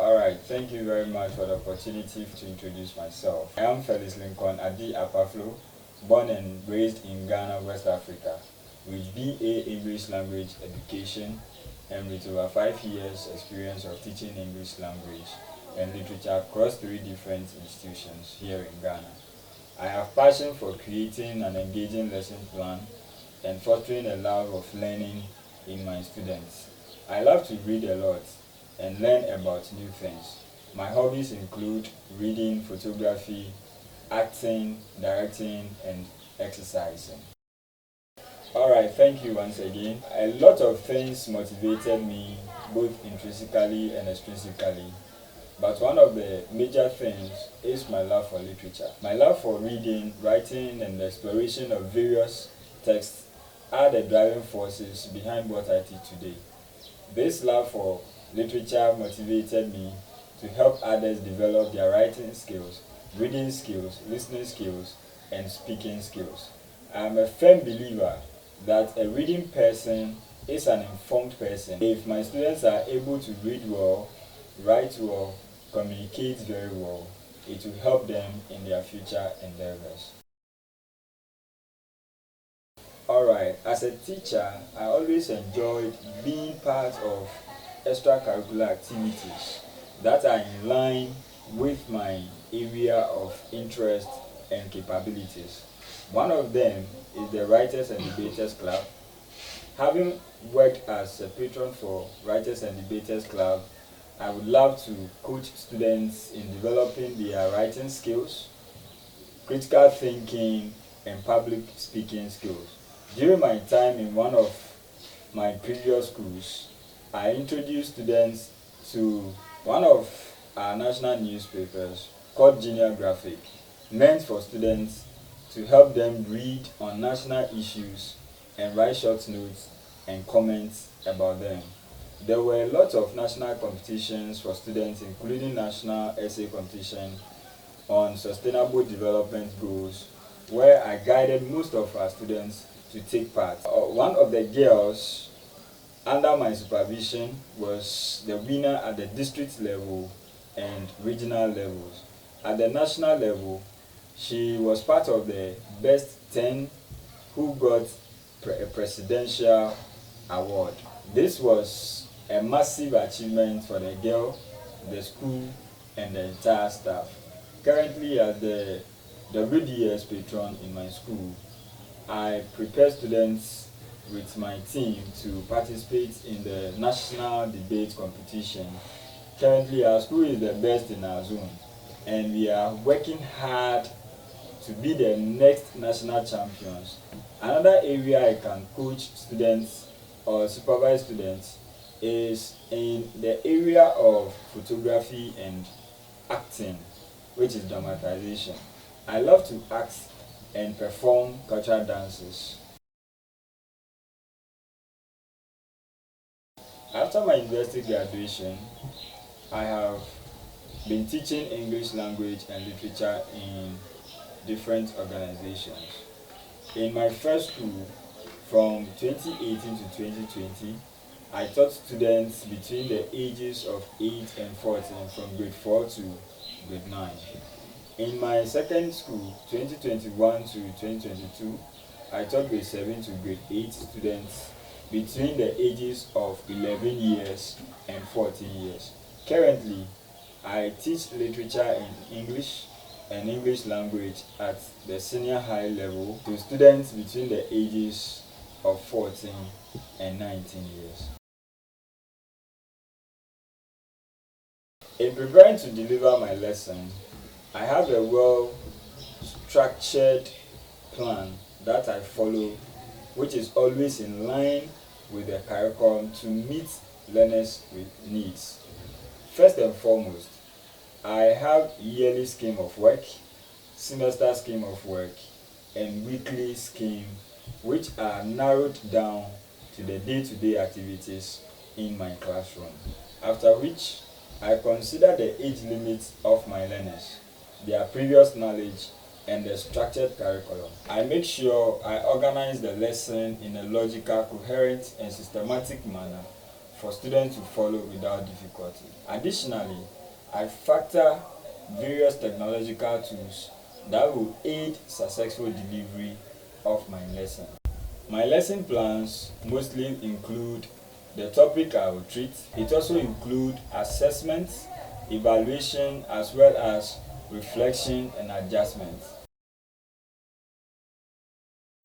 Alright, thank you very much for the opportunity to introduce myself. I am Felix Lincoln Adi Apaflo, born and raised in Ghana, West Africa, with BA English Language Education and with over 5 years experience of teaching English language and literature across 3 different institutions here in Ghana. I have passion for creating an engaging lesson plan and fostering a love of learning in my students. I love to read a lot and learn about new things. My hobbies include reading, photography, acting, directing, and exercising. Alright, thank you once again. A lot of things motivated me both intrinsically and extrinsically. But one of the major things is my love for literature. My love for reading, writing, and the exploration of various texts are the driving forces behind what I teach today. This love for literature motivated me to help others develop their writing skills, reading skills, listening skills, and speaking skills. I am a firm believer that a reading person is an informed person. If my students are able to read well, write well, communicate very well, it will help them in their future endeavors. Alright, as a teacher, I always enjoyed being part of extracurricular activities that are in line with my area of interest and capabilities. One of them is the Writers and Debaters Club. Having worked as a patron for Writers and Debaters Club, I would love to coach students in developing their writing skills, critical thinking, and public speaking skills. During my time in one of my previous schools, I introduced students to one of our national newspapers called Junior Graphic, meant for students to help them read on national issues and write short notes and comments about them. There were a lot of national competitions for students, including national essay competition on sustainable development goals, where I guided most of our students to take part. One of the girls under my supervision was the winner at the district level and regional levels. At the national level, she was part of the best 10 who got a presidential award. This was a massive achievement for the girl, the school, and the entire staff. Currently, as the WDS patron in my school, I prepare students with my team to participate in the national debate competition. Currently, our school is the best in our zone, and we are working hard to be the next national champions. Another area I can coach students or supervise students is in the area of photography and acting, which is dramatization. I love to act and perform cultural dances. After my university graduation, I have been teaching English language and literature in different organizations. In my first school, from 2018 to 2020, I taught students between the ages of 8 and 14 from grade 4 to grade 9. In my second school, 2021 to 2022, I taught grade 7 to grade 8 students between the ages of 11 years and 14 years. Currently, I teach literature in English and English language at the senior high level to students between the ages of 14 and 19 years. In preparing to deliver my lesson, I have a well-structured plan that I follow, which is always in line with the curriculum to meet learners' needs. First and foremost, I have yearly scheme of work, semester scheme of work, and weekly scheme, which are narrowed down to the day-to-day activities in my classroom. After which, I consider the age limits of my learners, their previous knowledge, and the structured curriculum. I make sure I organize the lesson in a logical, coherent, and systematic manner for students to follow without difficulty. Additionally, I factor various technological tools that will aid successful delivery of my lesson. My lesson plans mostly include the topic I will treat. It also includes assessment, evaluation, as well as reflection and adjustment.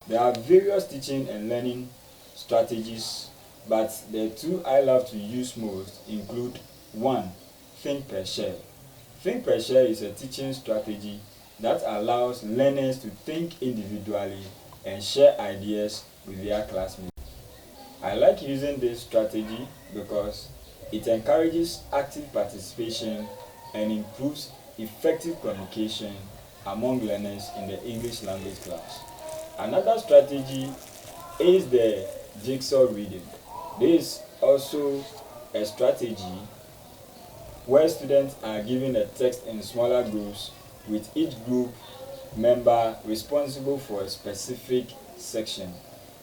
There are various teaching and learning strategies, but the two I love to use most include: 1. Think per share. Think per share is a teaching strategy that allows learners to think individually and share ideas with their classmates. I like using this strategy because it encourages active participation and improves effective communication among learners in the English language class. Another strategy is the jigsaw reading. This is also a strategy where students are given a text in smaller groups, with each group member responsible for a specific section.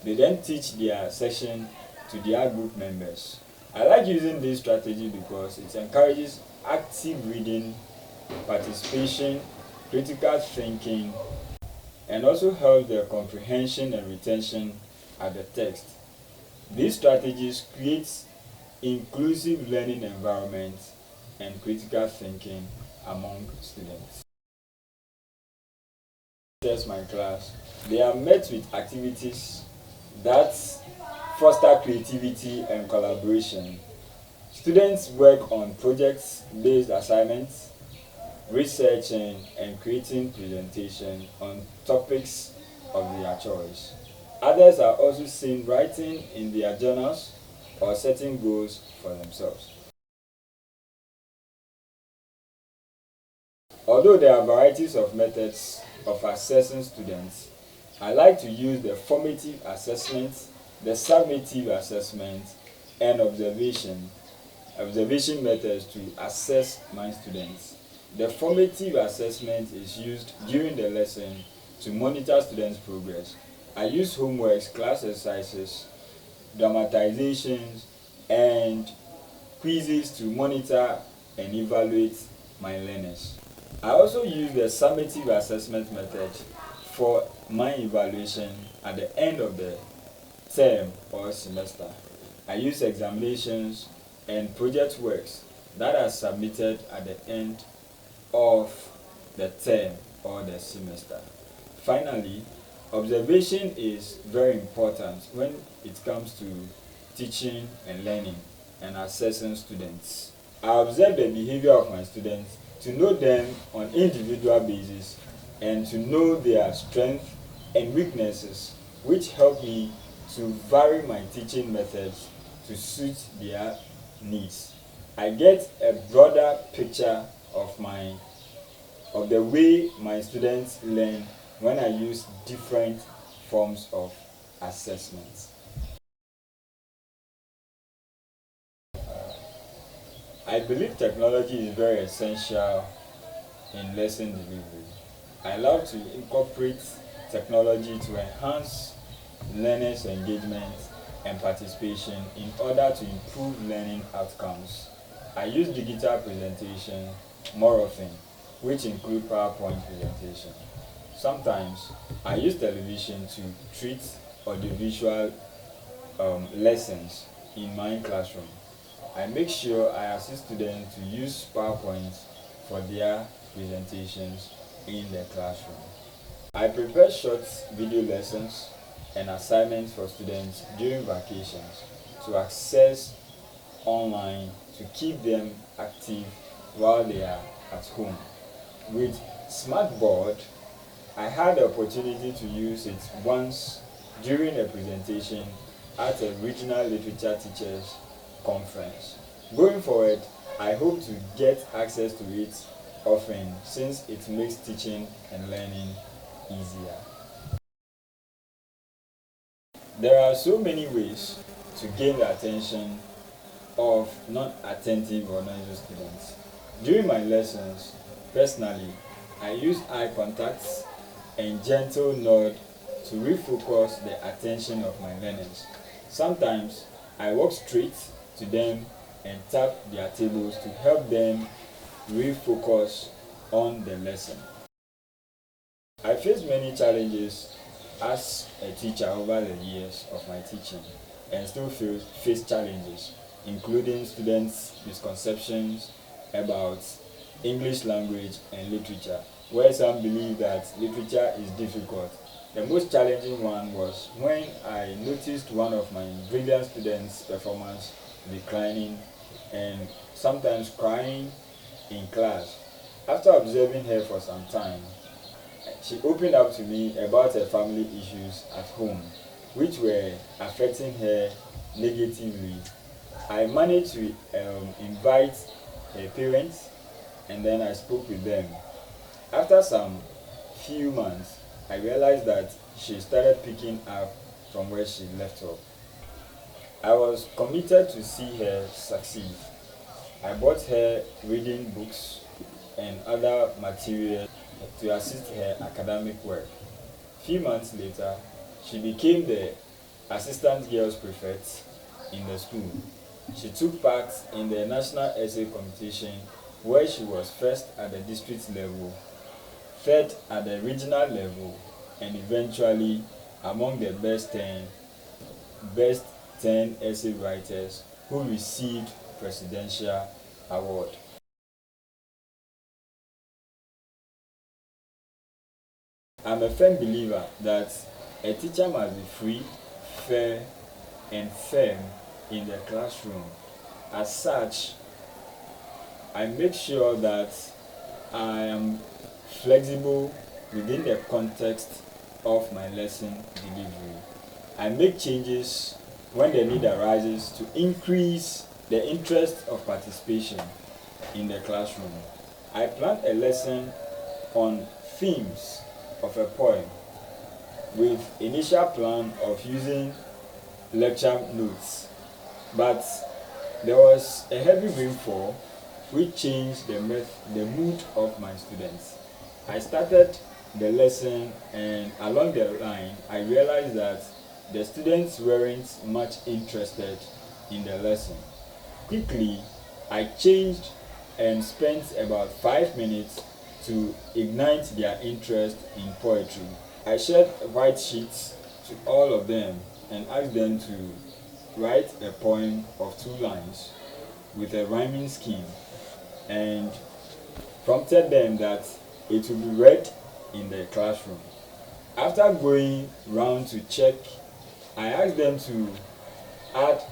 They then teach their section to their group members. I like using this strategy because it encourages active reading, participation, critical thinking, and also helps the comprehension and retention of the text. These strategies create inclusive learning environments and critical thinking among students. Test my class. They are met with activities that foster creativity and collaboration. Students work on project-based assignments, researching and creating presentations on topics of their choice. Others are also seen writing in their journals or setting goals for themselves. Although there are varieties of methods of assessing students, I like to use the formative assessment, the summative assessment, and observation methods to assess my students. The formative assessment is used during the lesson to monitor students' progress. I use homeworks, class exercises, dramatizations, and quizzes to monitor and evaluate my learners. I also use the summative assessment method for my evaluation at the end of the term or semester. I use examinations and project works that are submitted at the end of the term or the semester. Finally, observation is very important when it comes to teaching and learning and assessing students. I observe the behavior of my students to know them on individual basis and to know their strengths and weaknesses, which help me to vary my teaching methods to suit their needs. I get a broader picture of the way my students learn when I use different forms of assessments. I believe technology is very essential in lesson delivery. I love to incorporate technology to enhance learners' engagement and participation in order to improve learning outcomes. I use digital presentation more often, which include PowerPoint presentation. Sometimes I use television to treat audiovisual lessons in my classroom. I make sure I assist students to use PowerPoint for their presentations in the classroom. I prepare short video lessons and assignments for students during vacations to access online to keep them active while they are at home. With Smartboard, I had the opportunity to use it once during a presentation at a regional literature teachers conference. Going forward, I hope to get access to it often since it makes teaching and learning easier. There are so many ways to gain the attention of non-attentive or noisy students. During my lessons, personally, I use eye contact and gentle nod to refocus the attention of my learners. Sometimes I walk straight to them and tap their tables to help them refocus on the lesson. I faced many challenges as a teacher over the years of my teaching, and still face challenges, including students' misconceptions about English language and literature, where some believe that literature is difficult. The most challenging one was when I noticed one of my brilliant students' performance declining and sometimes crying in class. After observing her for some time, she opened up to me about her family issues at home, which were affecting her negatively. I managed to invite her parents, and then I spoke with them. After some few months, I realized that she started picking up from where she left off. I was committed to see her succeed. I bought her reading books and other material to assist her academic work. Few months later, she became the assistant girls prefect in the school. She took part in the national essay competition where she was first at the district level, third at the regional level, and eventually among the best 10 essay writers who received presidential award. I'm a firm believer that a teacher must be free, fair, and firm in the classroom. As such, I make sure that I am flexible within the context of my lesson delivery. I make changes when the need arises to increase the interest of participation in the classroom. I plan a lesson on themes of a poem with initial plan of using lecture notes, but there was a heavy rainfall which changed the mood of my students. I started the lesson, and along the line I realized that the students weren't much interested in the lesson. Quickly, I changed and spent about 5 minutes to ignite their interest in poetry. I shared white sheets to all of them and asked them to write a poem of 2 lines with a rhyming scheme, and prompted them that it would be read in the classroom. After going round to check, I asked them to add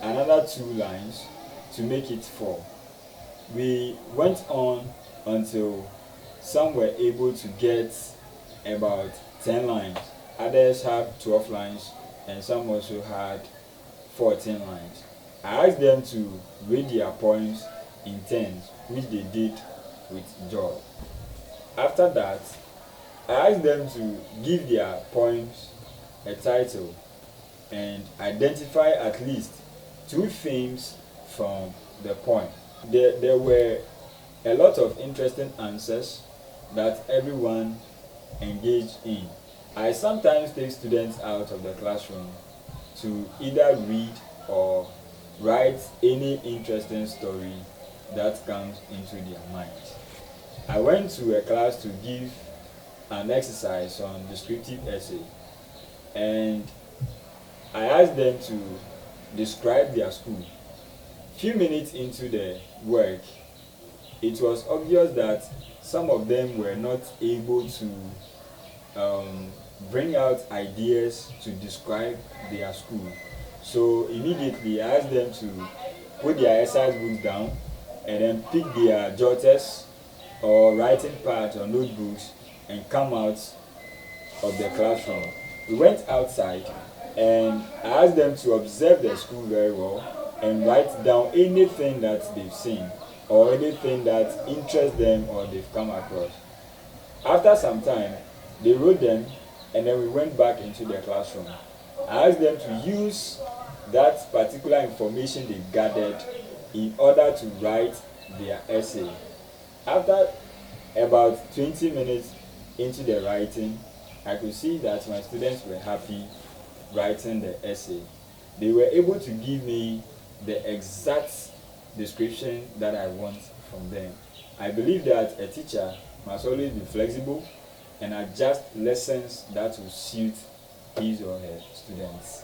another 2 lines to make it 4. We went on until some were able to get about 10 lines. Others had 12 lines, and some also had 14 lines. I asked them to read their poems in turns, which they did with joy. After that, I asked them to give their poems a title and identify at least 2 themes from the poem. There were a lot of interesting answers that everyone engaged in. I sometimes take students out of the classroom to either read or write any interesting story that comes into their mind. I went to a class to give an exercise on descriptive essay, and I asked them to describe their school. Few minutes into the work, it was obvious that some of them were not able to bring out ideas to describe their school. So immediately I asked them to put their exercise books down and then pick their jotters or writing pads or notebooks and come out of the classroom. We went outside and I asked them to observe the school very well and write down anything that they've seen or anything that interests them or they've come across. After some time, they wrote them, and then we went back into the classroom. I asked them to use that particular information they gathered in order to write their essay. After about 20 minutes into the writing, I could see that my students were happy writing the essay. They were able to give me the exact description that I want from them. I believe that a teacher must always be flexible and adjust lessons that will suit his or her students.